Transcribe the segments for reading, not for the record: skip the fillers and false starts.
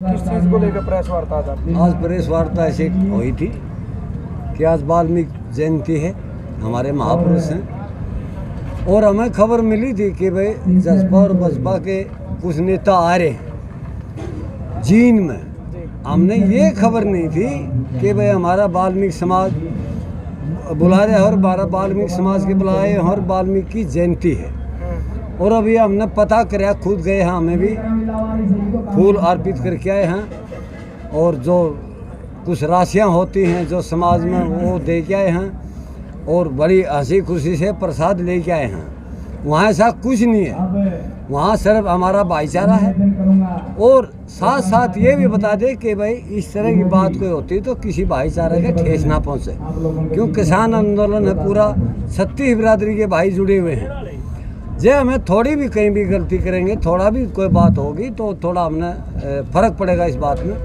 किस चीज को लेकर प्रेस वार्ता था? आज प्रेस वार्ता ऐसे हुई थी कि आज वाल्मीकि जयंती है, हमारे महापुरुष हैं, और हमें खबर मिली थी कि भाई जसपा और बसपा के कुछ नेता आ रहे हैं जींद में। हमने ये खबर नहीं थी कि भाई हमारा वाल्मीकि समाज बुला रहे और वाल्मीकि समाज के बुलाए और वाल्मीकि की जयंती है। और अभी हमने पता कराया, खुद गए हैं, हमें भी फूल अर्पित करके आए हैं और जो कुछ राशियां होती हैं जो समाज में वो दे के आए हैं और बड़ी हंसी खुशी से प्रसाद ले के आए हैं। वहाँ ऐसा कुछ नहीं है, वहाँ सिर्फ हमारा भाईचारा है। और साथ साथ ये भी बता दें कि भाई इस तरह की बात कोई होती तो किसी भाईचारे के ठेस ना पहुँचे, क्योंकि किसान आंदोलन है, पूरा 36 बिरादरी के भाई जुड़े हुए हैं। जे हमें थोड़ी भी कहीं भी गलती करेंगे, थोड़ा भी कोई बात होगी तो थोड़ा हमने फर्क पड़ेगा इस बात में।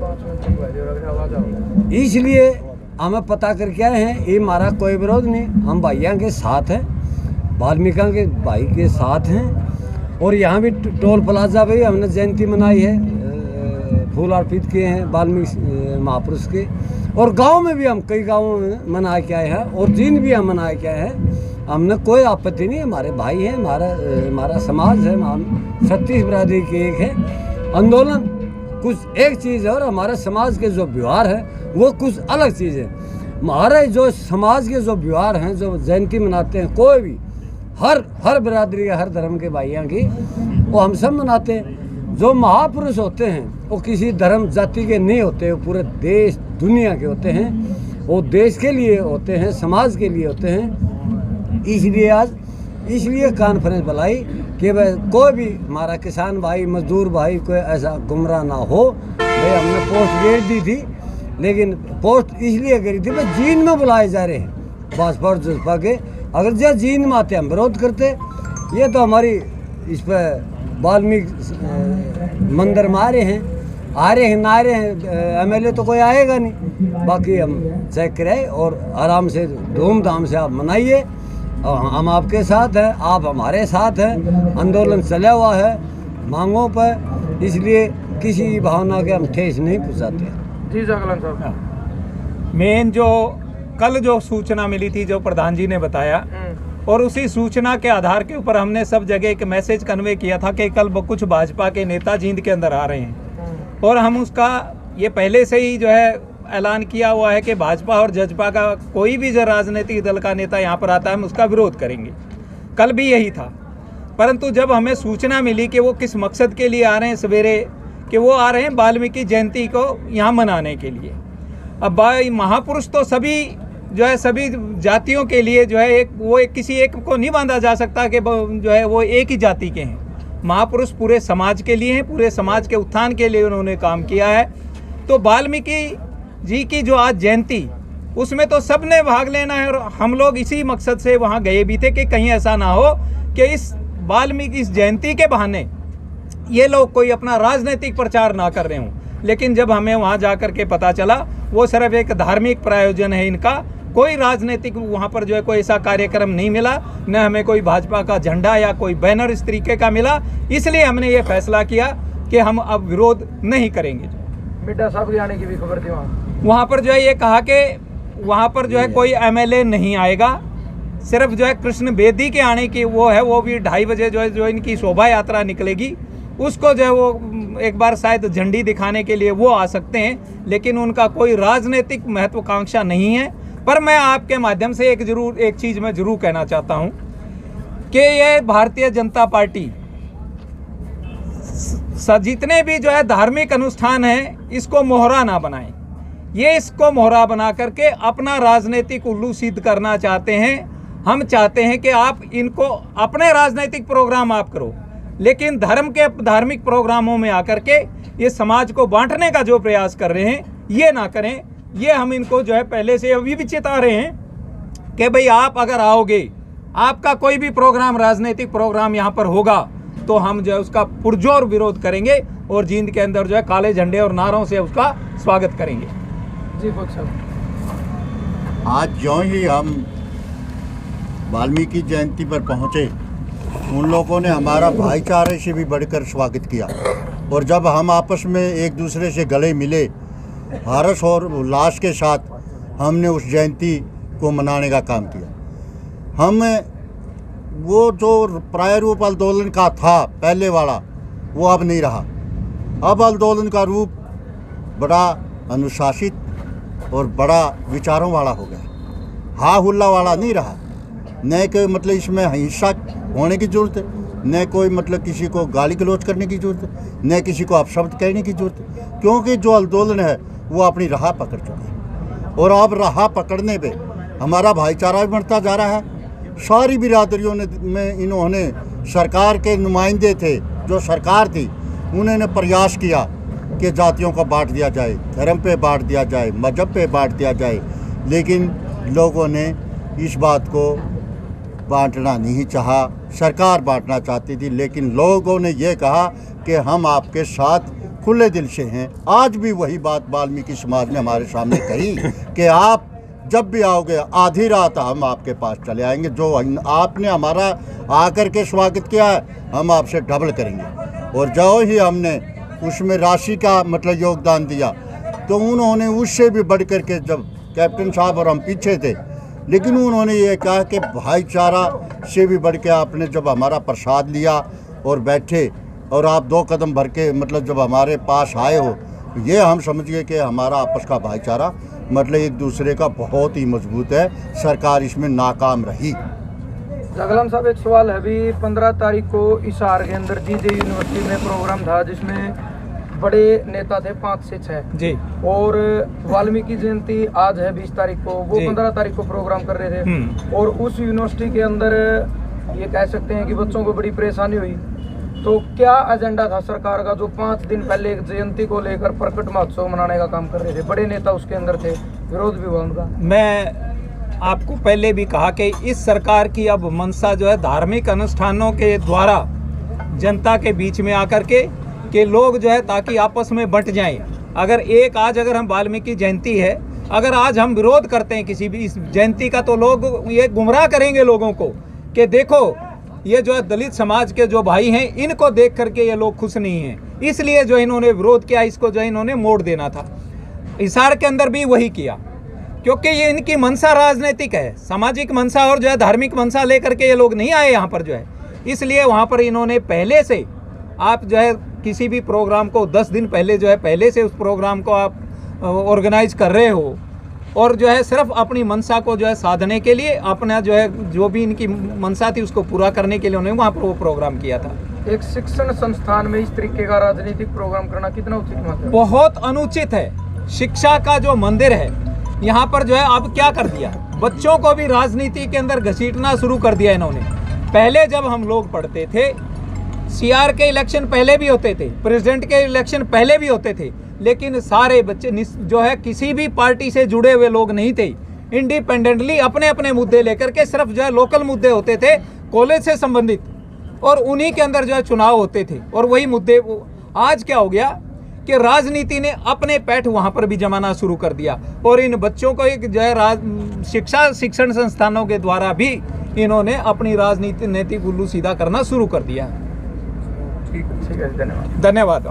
इसलिए हमें पता करके आए हैं, ये हमारा कोई विरोध नहीं, हम भाइयों के साथ हैं, वाल्मीकि के भाई के साथ हैं। और यहाँ भी टोल प्लाजा पे हमने जयंती मनाई है, फूल अर्पित किए हैं वाल्मीकि महापुरुष के। और गांव में भी हम कई गाँवों में मना के आए हैं और जींद भी हम मना के आए हैं। हमने कोई आपत्ति नहीं, हमारे भाई हैं, हमारा समाज है, हम 36 बिरादरी के एक है। आंदोलन कुछ एक चीज़ है और हमारे समाज के जो व्यवहार है वो कुछ अलग चीज़ है। हमारे जो समाज के जो व्यवहार हैं, जो जयंती मनाते हैं, कोई भी हर बिरादरी के, हर धर्म के भाइयों की, वो हम सब मनाते हैं। जो महापुरुष होते हैं वो किसी धर्म जाति के नहीं होते, वो पूरे देश दुनिया के होते हैं, वो देश के लिए होते हैं, समाज के लिए होते हैं। इसलिए कॉन्फ्रेंस बुलाई कि भाई कोई भी हमारा किसान भाई, मजदूर भाई कोई ऐसा गुमराह ना हो। भाई हमने पोस्ट भेज दी थी, लेकिन पोस्ट इसलिए करी थी भाई जींद में बुलाए जा रहे हैं भाजपा और जसपा के। अगर जो जींद में आते हम विरोध करते। ये तो हमारी इस पर वाल्मीकि मंदिर में आ रहे हैं, ना आ रहे हैं, MLA तो कोई आएगा नहीं। बाकी हम चेक करें और आराम से धूमधाम से आप मनाइए। हम आपके साथ हैं, आप हमारे साथ हैं। आंदोलन चला हुआ है मांगों पर, इसलिए किसी भावना के हम ठेस नहीं पहुँचाते। जी जागलन साहब, मेन जो कल जो सूचना मिली थी, जो प्रधान जी ने बताया, और उसी सूचना के आधार के ऊपर हमने सब जगह एक मैसेज कन्वे किया था कि कल कुछ भाजपा के नेता जींद के अंदर आ रहे हैं। और हम उसका ये पहले से ही जो है ऐलान किया हुआ है कि भाजपा और जसपा का कोई भी जो राजनीतिक दल का नेता यहाँ पर आता है हम उसका विरोध करेंगे। कल भी यही था, परंतु जब हमें सूचना मिली कि वो किस मकसद के लिए आ रहे हैं सवेरे, कि वो आ रहे हैं वाल्मीकि जयंती को यहाँ मनाने के लिए। अब महापुरुष तो सभी जो है, सभी जातियों के लिए जो है, किसी एक को नहीं बांधा जा सकता कि जो है वो एक ही जाति के हैं। महापुरुष पूरे समाज के लिए हैं, पूरे समाज के उत्थान के लिए उन्होंने काम किया है। तो वाल्मीकि जी की जो आज जयंती, उसमें तो सबने भाग लेना है और हम लोग इसी मकसद से वहाँ गए भी थे कि कहीं ऐसा ना हो कि इस वाल्मीकि इस जयंती के बहाने ये लोग कोई अपना राजनीतिक प्रचार ना कर रहे हों। लेकिन जब हमें वहाँ जा कर के पता चला वो सिर्फ एक धार्मिक प्रायोजन है इनका, कोई राजनीतिक वहाँ पर जो है कोई ऐसा कार्यक्रम नहीं मिला, न हमें कोई भाजपा का झंडा या कोई बैनर इस तरीके का मिला। इसलिए हमने ये फैसला किया कि हम अब विरोध नहीं करेंगे। मिड्डा साहब के आने की भी खबर थी वहाँ पर जो है ये कहा कि वहाँ पर जो है कोई MLA नहीं आएगा, सिर्फ जो है कृष्ण बेदी के आने की वो है, वो भी 2:30 बजे जो इनकी शोभा यात्रा निकलेगी, उसको जो है वो एक बार शायद झंडी दिखाने के लिए वो आ सकते हैं, लेकिन उनका कोई राजनीतिक महत्वाकांक्षा नहीं है। पर मैं आपके माध्यम से एक चीज़ मैं जरूर कहना चाहता हूँ कि ये भारतीय जनता पार्टी जितने भी जो है धार्मिक अनुष्ठान हैं इसको मोहरा ना बनाएं। ये इसको मोहरा बना करके अपना राजनीतिक उल्लू सिद्ध करना चाहते हैं। हम चाहते हैं कि आप इनको अपने राजनीतिक प्रोग्राम आप करो, लेकिन धार्मिक प्रोग्रामों में आकर के ये समाज को बांटने का जो प्रयास कर रहे हैं ये ना करें। ये हम इनको जो है पहले से अभी भी चेता रहे हैं कि भाई आप अगर आओगे, आपका कोई भी प्रोग्राम, राजनीतिक प्रोग्राम यहाँ पर होगा तो हम जो है उसका पुरजोर विरोध करेंगे और जींद के अंदर जो है काले झंडे और नारों से उसका स्वागत करेंगे। जी साहब, आज जो ही हम वाल्मीकि जयंती पर पहुँचे, उन लोगों ने हमारा भाईचारे से भी बढ़कर स्वागत किया। और जब हम आपस में एक दूसरे से गले मिले, हर्ष और उल्लास के साथ हमने उस जयंती को मनाने का काम किया। हम वो जो प्रायरूप आंदोलन का था पहले वाला, वो अब नहीं रहा। अब आंदोलन का रूप बड़ा अनुशासित और बड़ा विचारों वाला हो गया, हा हुल्ला वाला नहीं रहा। न कोई मतलब इसमें हिंसा होने की ज़रूरत है, न कोई मतलब किसी को गाली गलौज करने की ज़रूरत है, न किसी को अपशब्द कहने की ज़रूरत है, क्योंकि जो आंदोलन है वो अपनी राह पकड़ चुका है। और अब राह पकड़ने पे हमारा भाईचारा भी बढ़ता जा रहा है। सारी बिरादरियों ने में इन्होंने सरकार के नुमाइंदे थे, जो सरकार थी, उन्होंने प्रयास किया कि जातियों को बांट दिया जाए, धर्म पे बांट दिया जाए, मजहब पे बांट दिया जाए, लेकिन लोगों ने इस बात को बांटना नहीं चाहा। सरकार बांटना चाहती थी, लेकिन लोगों ने ये कहा कि हम आपके साथ खुले दिल से हैं। आज भी वही बात वाल्मीकि समाज ने हमारे सामने कही कि आप जब भी आओगे आधी रात हम आपके पास चले आएंगे, जो आपने हमारा आकर के स्वागत किया है हम आपसे डबल करेंगे। और जो ही हमने उसमें राशि का मतलब योगदान दिया, तो उन्होंने उससे भी बढ़ कर के, जब कैप्टन साहब और हम पीछे थे, लेकिन उन्होंने ये कहा कि भाईचारा से भी बढ़ के आपने जब हमारा प्रसाद लिया और बैठे और आप 2 कदम भर के मतलब जब हमारे पास आए हो, ये हम समझ गए कि हमारा आपस का भाईचारा मतलब एक दूसरे का बहुत ही मजबूत है। सरकार इसमें नाकाम रही। जगलान साहब, एक सवाल है। अभी 15 तारीख को हिसार के अंदर जीजे यूनिवर्सिटी में प्रोग्राम था, जिसमें बड़े नेता थे 5 से 6 जी, और वाल्मीकि जयंती आज है 20 तारीख को, वो 15 तारीख को प्रोग्राम कर रहे थे। और उस यूनिवर्सिटी के अंदर ये कह सकते हैं कि बच्चों को बड़ी परेशानी हुई। तो क्या एजेंडा था सरकार का, जो 5 दिन पहले एक जयंती को लेकर प्रकट महोत्सव मनाने का काम कर रहे थे? बड़े नेता उसके अंदर थे, विरोध भी हुआ उनका। मैं आपको पहले भी कहा कि इस सरकार की अब मंशा जो है धार्मिक अनुष्ठानों के द्वारा जनता के बीच में आकर के लोग जो है ताकि आपस में बंट जाएं। अगर हम वाल्मीकि जयंती है, अगर आज हम विरोध करते हैं किसी भी इस जयंती का, तो लोग ये गुमराह करेंगे लोगों को कि देखो ये जो है दलित समाज के जो भाई हैं, इनको देख करके ये लोग खुश नहीं हैं, इसलिए जो इन्होंने विरोध किया, इसको जो इन्होंने मोड़ देना था। हिसार के अंदर भी वही किया, क्योंकि ये इनकी मंशा राजनीतिक है, सामाजिक मंशा और जो है धार्मिक मंशा लेकर के ये लोग नहीं आए यहाँ पर जो है। इसलिए वहाँ पर इन्होंने पहले से, आप जो है किसी भी प्रोग्राम को 10 दिन पहले जो है पहले से उस प्रोग्राम को आप ऑर्गेनाइज कर रहे हो, और जो है सिर्फ अपनी मंशा को जो है साधने के लिए, अपना जो है जो भी इनकी मंशा थी उसको पूरा करने के लिए उन्होंने वहाँ पर वो प्रोग्राम किया था। एक शिक्षण संस्थान में इस तरीके का राजनीतिक प्रोग्राम करना कितना उचित मानते हैं? बहुत अनुचित है। शिक्षा का जो मंदिर है यहाँ पर जो है अब क्या कर दिया, बच्चों को भी राजनीति के अंदर घसीटना शुरू कर दिया इन्होंने। पहले जब हम लोग पढ़ते थे, CR के इलेक्शन पहले भी होते थे, प्रेसिडेंट के इलेक्शन पहले भी होते थे, लेकिन सारे बच्चे जो है किसी भी पार्टी से जुड़े हुए लोग नहीं थे, इंडिपेंडेंटली अपने अपने मुद्दे लेकर के, सिर्फ जो है लोकल मुद्दे होते थे कॉलेज से संबंधित, और उन्हीं के अंदर जो है चुनाव होते थे और वही मुद्दे। आज क्या हो गया कि राजनीति ने अपने पैठ वहाँ पर भी जमाना शुरू कर दिया, और इन बच्चों को एक जो है शिक्षण संस्थानों के द्वारा भी इन्होंने अपनी राजनीति नैतिक उल्लू सीधा करना शुरू कर दिया। ठीक है, धन्यवाद। धन्यवाद।